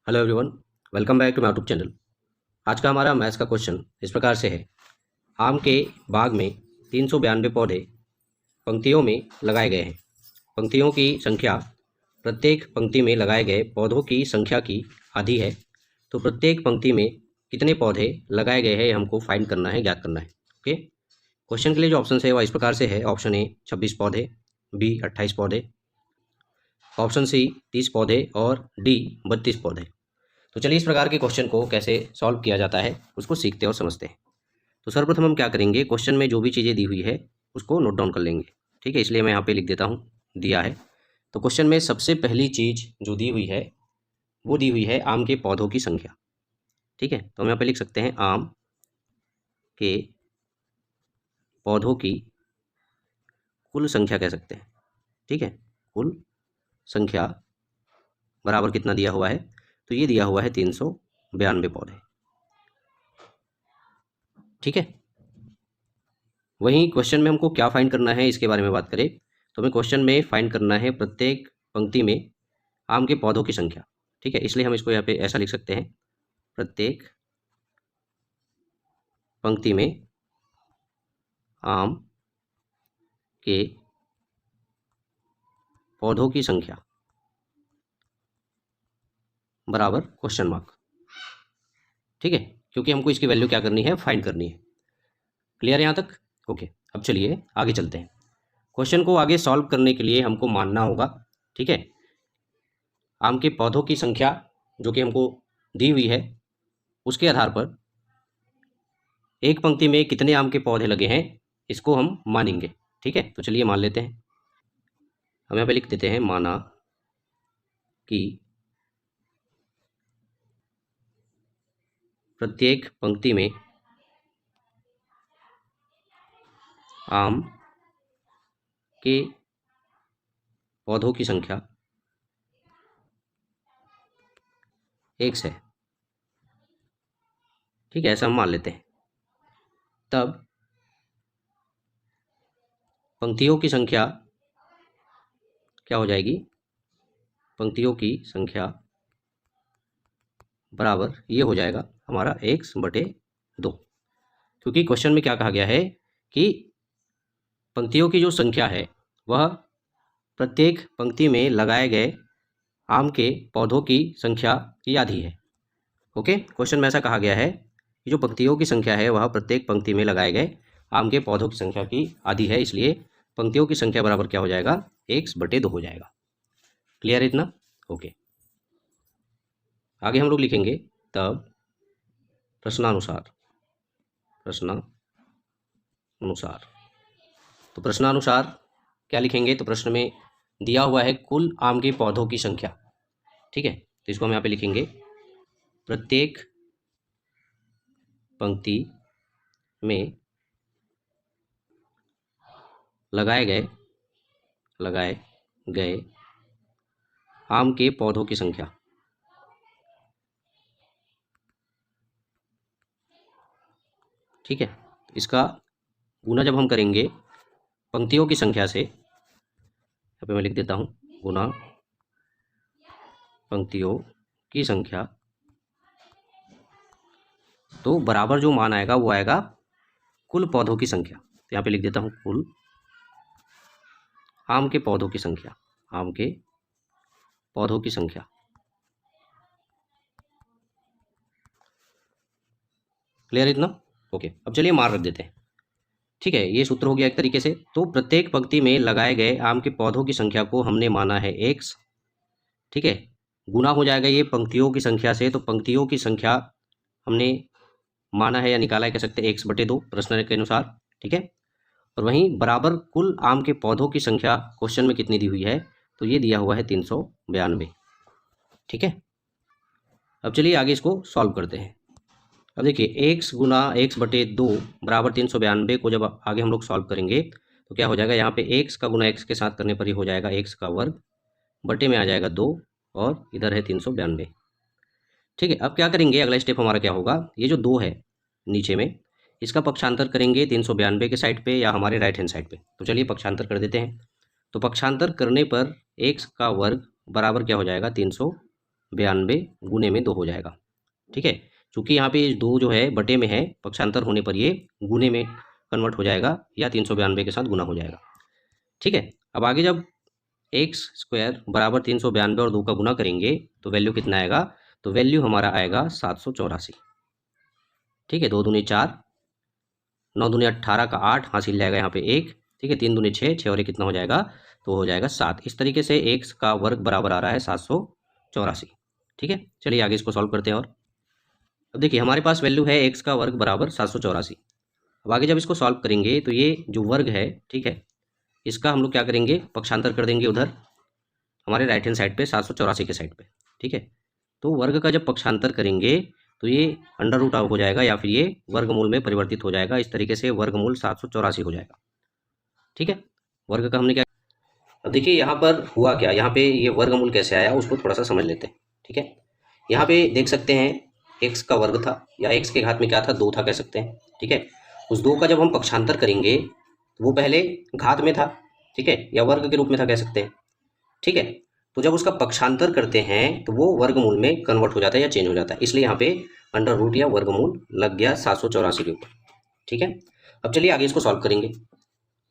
Hello everyone, welcome back to my YouTube channel. आज का हमारा मैथ्स का क्वेश्चन इस प्रकार से है। आम के बाग में 392 पौधे पंक्तियों में लगाए गए हैं। पंक्तियों की संख्या प्रत्येक पंक्ति में लगाए गए पौधों की संख्या की आधी है। तो प्रत्येक पंक्ति में कितने पौधे लगाए गए हैं हमको फाइंड करना है, ज्ञात करना है। ओके, क्वेश्चन के लिए जो ऑप्शन है वह इस प्रकार से है। ऑप्शन ए 26 पौधे, बी 28 पौधे, ऑप्शन सी 30 पौधे और डी 32 पौधे। तो चलिए इस प्रकार के क्वेश्चन को कैसे सॉल्व किया जाता है उसको सीखते और समझते हैं। तो सर्वप्रथम हम क्या करेंगे, क्वेश्चन में जो भी चीज़ें दी हुई है उसको नोट डाउन कर लेंगे। ठीक है, इसलिए मैं यहाँ पे लिख देता हूँ, दिया है। तो क्वेश्चन में सबसे पहली चीज़ जो दी हुई है वो दी हुई है आम के पौधों की संख्या। ठीक है, तो हम यहाँ पे लिख सकते हैं आम के पौधों की कुल संख्या कह सकते हैं। ठीक है, कुल संख्या बराबर कितना दिया हुआ है, तो ये दिया हुआ है 392 पौधे। ठीक है, वहीं क्वेश्चन में हमको क्या फाइंड करना है इसके बारे में बात करें तो हमें क्वेश्चन में फाइंड करना है प्रत्येक पंक्ति में आम के पौधों की संख्या। ठीक है, इसलिए हम इसको यहाँ पे ऐसा लिख सकते हैं, प्रत्येक पंक्ति में आम के पौधों की संख्या बराबर क्वेश्चन मार्क। ठीक है, क्योंकि हमको इसकी वैल्यू क्या करनी है, फाइंड करनी है। क्लियर है यहाँ तक? ओके, अब चलिए आगे चलते हैं। क्वेश्चन को आगे सॉल्व करने के लिए हमको मानना होगा, ठीक है, आम के पौधों की संख्या जो कि हमको दी हुई है उसके आधार पर एक पंक्ति में कितने आम के पौधे लगे हैं इसको हम मानेंगे। ठीक है, तो चलिए मान लेते हैं। हम यहाँ पे लिख देते हैं, माना कि प्रत्येक पंक्ति में आम के पौधों की संख्या x है। ठीक है, ऐसा हम मान लेते हैं। तब पंक्तियों की संख्या क्या हो जाएगी, पंक्तियों की संख्या बराबर ये हो जाएगा हमारा x/2, क्योंकि क्वेश्चन में क्या कहा गया है कि पंक्तियों की जो संख्या है वह प्रत्येक पंक्ति में लगाए गए आम के पौधों की संख्या की आधी है। ओके, क्वेश्चन में ऐसा कहा गया है कि जो पंक्तियों की संख्या है वह प्रत्येक पंक्ति में लगाए गए आम के पौधों की संख्या की आधी है, इसलिए पंक्तियों की संख्या बराबर क्या हो जाएगा, x/2 हो जाएगा। क्लियर है इतना? ओके, आगे हम लोग लिखेंगे तब प्रश्नानुसार। तो प्रश्नानुसार क्या लिखेंगे, तो प्रश्न में दिया हुआ है कुल आम के पौधों की संख्या। ठीक है, तो इसको हम यहाँ पे लिखेंगे, प्रत्येक पंक्ति में लगाए गए आम के पौधों की संख्या। ठीक है, इसका गुना जब हम करेंगे पंक्तियों की संख्या से, यहाँ पे मैं लिख देता हूँ, गुना पंक्तियों की संख्या, तो बराबर जो मान आएगा वो आएगा कुल पौधों की संख्या। तो यहाँ पे लिख देता हूँ, कुल आम के पौधों की संख्या, आम के पौधों की संख्या। क्लियर इतना? ओके, अब चलिए मान रख देते हैं। ठीक है, ये सूत्र हो गया एक तरीके से। तो प्रत्येक पंक्ति में लगाए गए आम के पौधों की संख्या को हमने माना है x। ठीक है, गुना हो जाएगा ये पंक्तियों की संख्या से, तो पंक्तियों की संख्या हमने माना है या निकाला है कह सकते हैं x/2 प्रश्न के अनुसार। ठीक है, और वहीं बराबर कुल आम के पौधों की संख्या क्वेश्चन में कितनी दी हुई है, तो ये दिया हुआ है 392। ठीक है, अब चलिए आगे इसको सॉल्व करते हैं। अब देखिए x गुना x/2 बराबर 392 को जब आगे हम लोग सॉल्व करेंगे तो क्या हो जाएगा, यहाँ पे x का गुना x के साथ करने पर ही हो जाएगा x का वर्ग, बटे में आ जाएगा 2 और इधर है 392। ठीक है, अब क्या करेंगे, अगला स्टेप हमारा क्या होगा, ये जो 2 है नीचे में इसका पक्षांतर करेंगे 392 के साइड पे या हमारे राइट हैंड साइड पे। तो चलिए पक्षांतर कर देते हैं। तो पक्षांतर करने पर x का वर्ग बराबर क्या हो जाएगा, 392 गुने में 2 हो जाएगा। ठीक है, चूँकि यहाँ पे 2 जो है बटे में है, पक्षांतर होने पर ये गुने में कन्वर्ट हो जाएगा या 392 के साथ गुना हो जाएगा। ठीक है, अब आगे जब एक्स स्क्वायर बराबर 392 और 2 का गुना करेंगे तो वैल्यू कितना आएगा? तो वैल्यू हमारा आएगा 784। ठीक है, 2 दूनी 4, 9 दूनी 18 का 8 हासिल जाएगा यहाँ पे 1। ठीक है, 3 दूनी 6, 6 और 1 कितना हो जाएगा? तो हो जाएगा 7। इस तरीके से एक्स का वर्ग बराबर आ रहा है 784। ठीक है, चलिए आगे इसको सॉल्व करते हैं। और अब देखिए हमारे पास वैल्यू है एक्स का वर्ग बराबर 784। अब आगे जब इसको सॉल्व करेंगे तो ये जो वर्ग है, ठीक है, इसका हम लोग क्या करेंगे? पक्षांतर कर देंगे उधर हमारे राइट हैंड साइड पे, 784 के साइड पे। ठीक है, तो वर्ग का जब पक्षांतर करेंगे तो ये अंडर रूट हो जाएगा या फिर ये वर्गमूल में परिवर्तित हो जाएगा। इस तरीके से वर्गमूल 784 हो जाएगा। ठीक है, वर्ग का हमने क्या, अब देखिए यहाँ पर हुआ क्या, यहाँ पे ये वर्गमूल कैसे आया उसको थोड़ा सा समझ लेते हैं। ठीक है, यहाँ पे देख सकते हैं एक्स का वर्ग था या एक्स के घात में क्या था? 2 था कह सकते हैं। ठीक है, उस 2 का जब हम पक्षांतर करेंगे तो वो पहले घात में था, ठीक है, या वर्ग के रूप में था कह सकते हैं। ठीक है, तो जब उसका पक्षांतर करते हैं तो वो वर्गमूल में कन्वर्ट हो जाता है या चेंज हो जाता है, इसलिए यहाँ पे अंडर रूट या वर्गमूल लग गया 784 के ऊपर। ठीक है, अब चलिए आगे इसको सॉल्व करेंगे।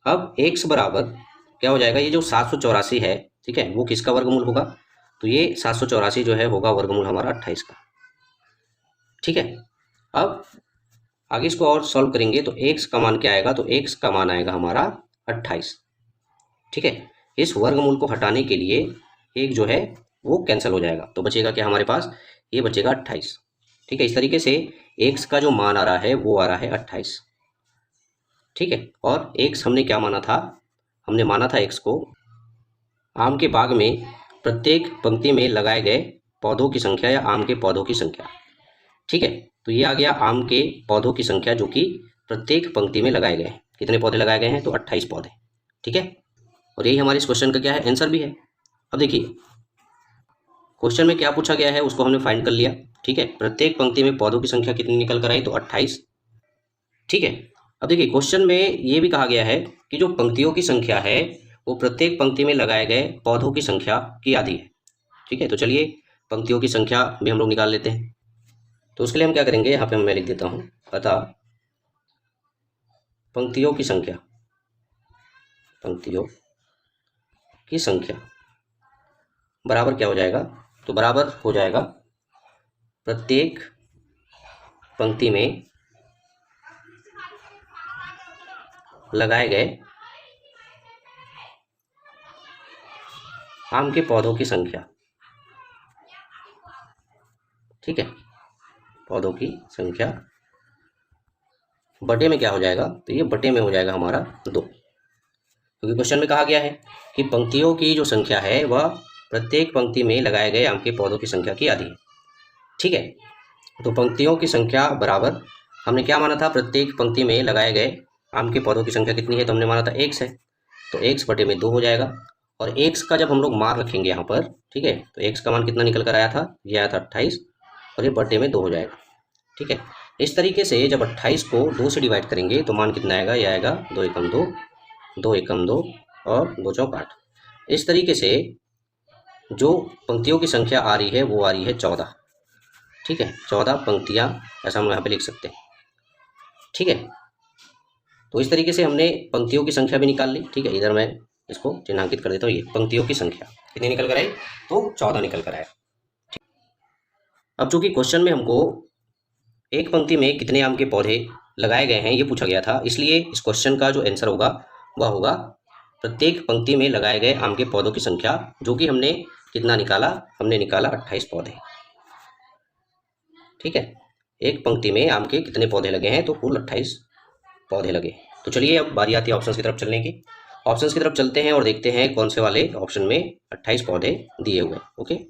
अब एक्स बराबर क्या हो जाएगा? ये जो 784 है, ठीक है, वो किसका वर्गमूल होगा? तो ये 784 जो है होगा वर्गमूल हमारा 28 का। ठीक है, अब आगे इसको और सॉल्व करेंगे तो एक्स का मान क्या आएगा? तो एक्स का मान आएगा हमारा 28। ठीक है, इस वर्गमूल को हटाने के लिए एक जो है वो कैंसिल हो जाएगा, तो बचेगा क्या हमारे पास? ये बचेगा 28। ठीक है, इस तरीके से एक्स का जो मान आ रहा है वो आ रहा है 28। ठीक है, और एक्स हमने क्या माना था? हमने माना था एक्स को आम के बाग में प्रत्येक पंक्ति में लगाए गए पौधों की संख्या या आम के पौधों की संख्या। ठीक है, तो ये आ गया आम के पौधों की संख्या जो कि प्रत्येक पंक्ति में लगाए गए हैं। कितने पौधे लगाए गए हैं? तो 28 पौधे। ठीक है, और यही हमारे इस क्वेश्चन का क्या है? आंसर भी है। अब देखिए क्वेश्चन में क्या पूछा गया है उसको हमने फाइंड कर लिया। ठीक है, प्रत्येक पंक्ति में पौधों की संख्या कितनी निकल कर आई? तो 28। ठीक है, अब देखिए क्वेश्चन में ये भी कहा गया है कि जो पंक्तियों की संख्या है वो प्रत्येक पंक्ति में लगाए गए पौधों की संख्या की आधी है। ठीक है, तो चलिए पंक्तियों की संख्या भी हम लोग निकाल लेते हैं। तो उसके लिए हम क्या करेंगे? यहाँ पे मैं लिख देता हूँ, अतः पंक्तियों की संख्या, पंक्तियों की संख्या बराबर क्या हो जाएगा? तो बराबर हो जाएगा प्रत्येक पंक्ति में लगाए गए आम के पौधों की संख्या। ठीक है, पौधों की संख्या बटे में क्या हो जाएगा? तो ये बटे में हो जाएगा हमारा 2, क्योंकि क्वेश्चन में कहा गया है कि पंक्तियों की जो संख्या है वह प्रत्येक पंक्ति में लगाए गए आम के पौधों की संख्या की आधी है। ठीक है, तो पंक्तियों की संख्या बराबर हमने क्या माना था? प्रत्येक पंक्ति में लगाए गए आम के पौधों की संख्या कितनी है? तो हमने माना था x है, तो x बटे में 2 हो जाएगा। और x का जब हम लोग मान रखेंगे यहाँ पर, ठीक है, तो x का मान कितना निकल कर आया था? ये आया था 28 और ये बटे में 2 हो जाएगा। ठीक है, इस तरीके से जब 28 को 2 से डिवाइड करेंगे तो मान कितना आएगा? ये आएगा 2 एकम 2, 2 एकम 2 और 2 चौक 8। इस तरीके से जो पंक्तियों की संख्या आ रही है वो आ रही है 14। ठीक है, 14 पंक्तियाँ ऐसा हम यहाँ पे लिख सकते हैं। ठीक है, तो इस तरीके से हमने पंक्तियों की संख्या भी निकाल ली। ठीक है, इधर मैं इसको चिन्हांकित कर देता हूँ। ये पंक्तियों की संख्या कितनी निकल कर आई? तो 14 निकल कर आया। अब चूंकि क्वेश्चन में हमको एक पंक्ति में कितने आम के पौधे लगाए गए हैं ये पूछा गया था, इसलिए इस क्वेश्चन का जो आंसर होगा वह होगा प्रत्येक पंक्ति में लगाए गए आम के पौधों की संख्या, जो कि हमने कितना निकाला? हमने निकाला 28 पौधे। ठीक है, एक पंक्ति में आम के कितने पौधे लगे हैं? तो कुल 28 पौधे लगे। तो चलिए अब बारी आती है ऑप्शंस की तरफ चलने की। ऑप्शंस की तरफ चलते हैं और देखते हैं कौन से वाले ऑप्शन में 28 पौधे दिए हुए हैं।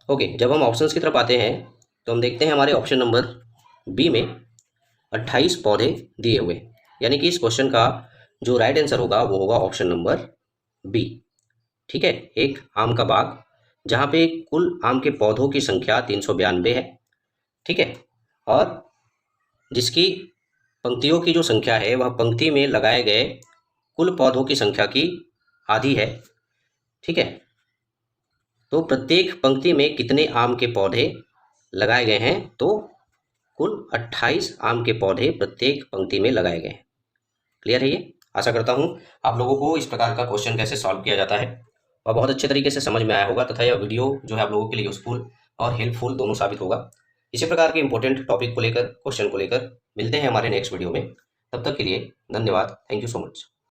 ओके, जब हम ऑप्शंस की तरफ आते हैं तो हम देखते हैं हमारे ऑप्शन नंबर बी में 28 पौधे दिए हुए, यानी कि इस क्वेश्चन का जो राइट आंसर होगा वो होगा ऑप्शन नंबर बी। ठीक है, एक आम का बाग जहाँ पे कुल आम के पौधों की संख्या 392 है। ठीक है, और जिसकी पंक्तियों की जो संख्या है वह पंक्ति में लगाए गए कुल पौधों की संख्या की आधी है। ठीक है, तो प्रत्येक पंक्ति में कितने आम के पौधे लगाए गए हैं? तो कुल 28 आम के पौधे प्रत्येक पंक्ति में लगाए गए हैं। क्लियर है ये? आशा करता हूँ आप लोगों को इस प्रकार का क्वेश्चन कैसे सॉल्व किया जाता है और बहुत अच्छे तरीके से समझ में आया होगा तथा यह वीडियो जो है आप लोगों के लिए यूजफुल और हेल्पफुल दोनों साबित होगा। इसी प्रकार के इंपॉर्टेंट टॉपिक को लेकर, क्वेश्चन को लेकर मिलते हैं हमारे नेक्स्ट वीडियो में। तब तक के लिए धन्यवाद। Thank you so much.